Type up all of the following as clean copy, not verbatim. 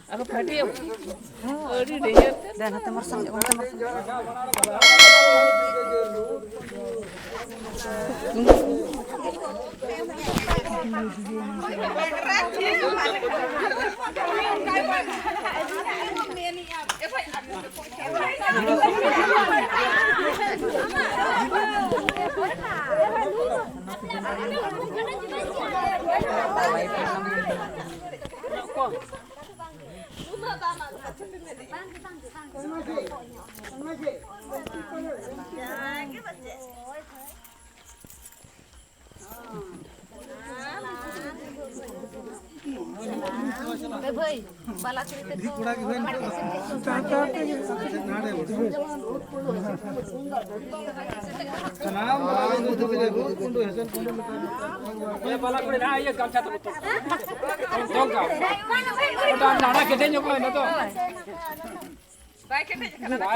Aku tadi ya, di dia dan hati mersang, भाई बाला करते तो बाला करे ना ये गामछा तो का नाना केटे जो को न तो बाय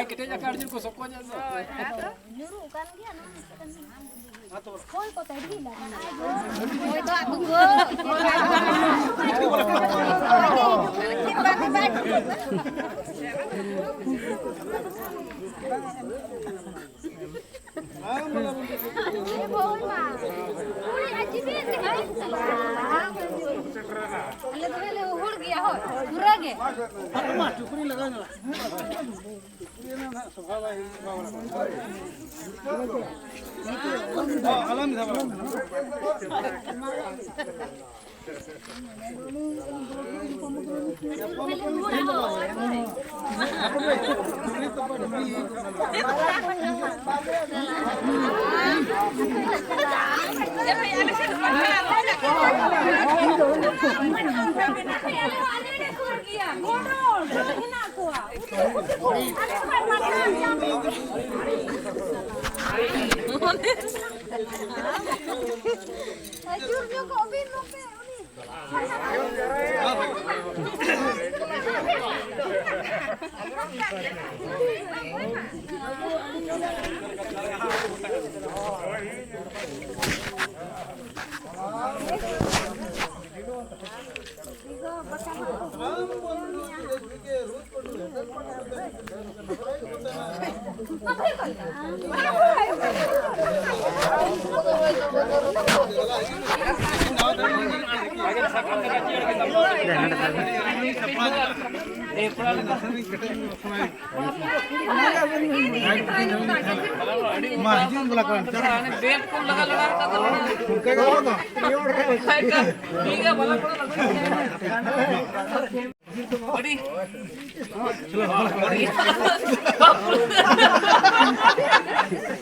केटे जा काढ को सबको जा न्यूरू कान गया ना कोई को तड़ी लगा कोई तो आप गो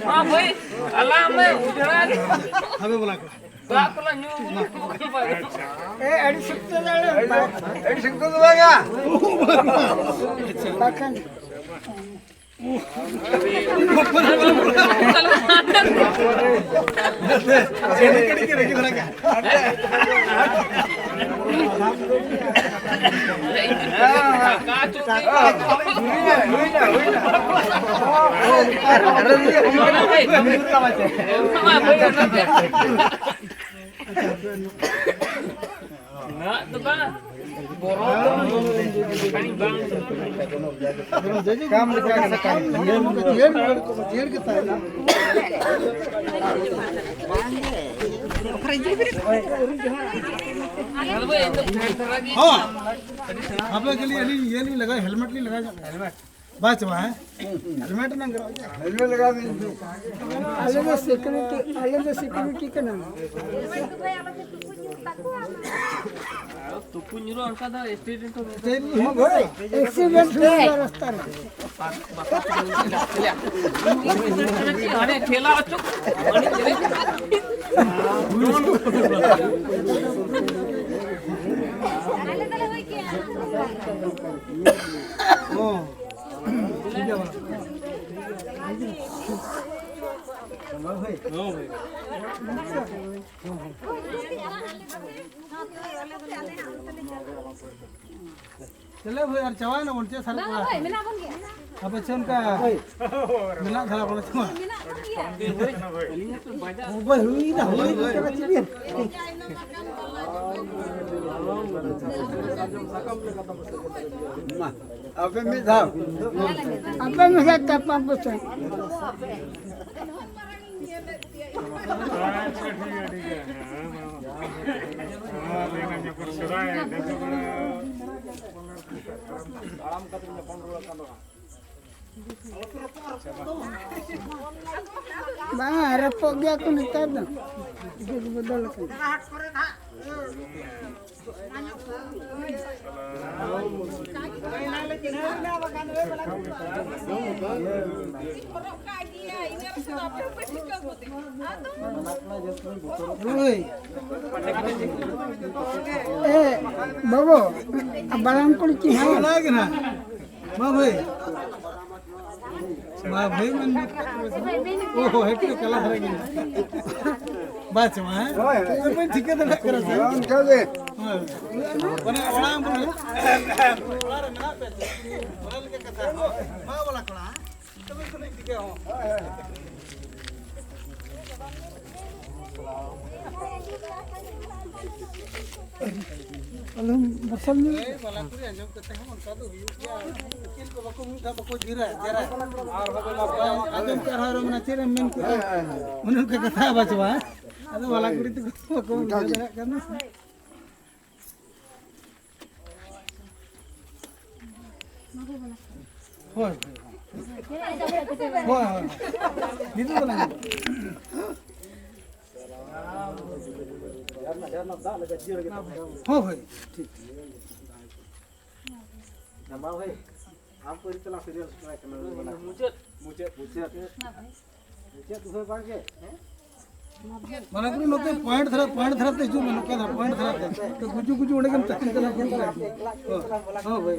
हाँ भाई अल्लाह में उधरा हमें बोला बापला न्यू ए एडी शिकतो बघा बाकन आप लोग के लिए ये नहीं लगा हेलमेट नहीं लगा हेलमेट बस वहाँ है हेलमेट ना हेलमेट लगा अलग सिक्योरिटी का नाम तो पुण्यरो अंका दा एक्सीडेंट हो गया एक्सीडेंट हुआ रास्ता में अरे ठेला चुप चले भाई यार चवा ना बोलते सारे को अब चन का मिला खला बोला चवा भाई हुई ना हुई का चलिए अब में था अब में है तपा पूछ बाहर पोगया को निकाल दो बदल के बाबू बलाम को ना भाई भाई मन ओहो हेक्टर कला हरेगी बात है मैं ठीक है ना कर रहा हूं क्या दे बने ओला बोल ओला रे ना पे बोल के कथा मां वाला कोला तब तो नहीं दिखे हो अलम बसल में वाला पूरी अंजम करते हैं उनका तो हुआ किल को बको मीठा बको जीरा जरा और अंजम कर रहा है मना चेरे मेन को उनका कथा बचवा अरे वाला पूरी तो बको जरा करना हो हो दीदी बोला हो भाई ठीक नंबर भाई आपको इतना सीरियस ट्राई करना मुझे दूसरे बार के मला कोणी लोक पॉइंट धरत नाही जो लोक पॉइंट धरत तो गुजू गुजू उडे गेम तक त्याला हो भाई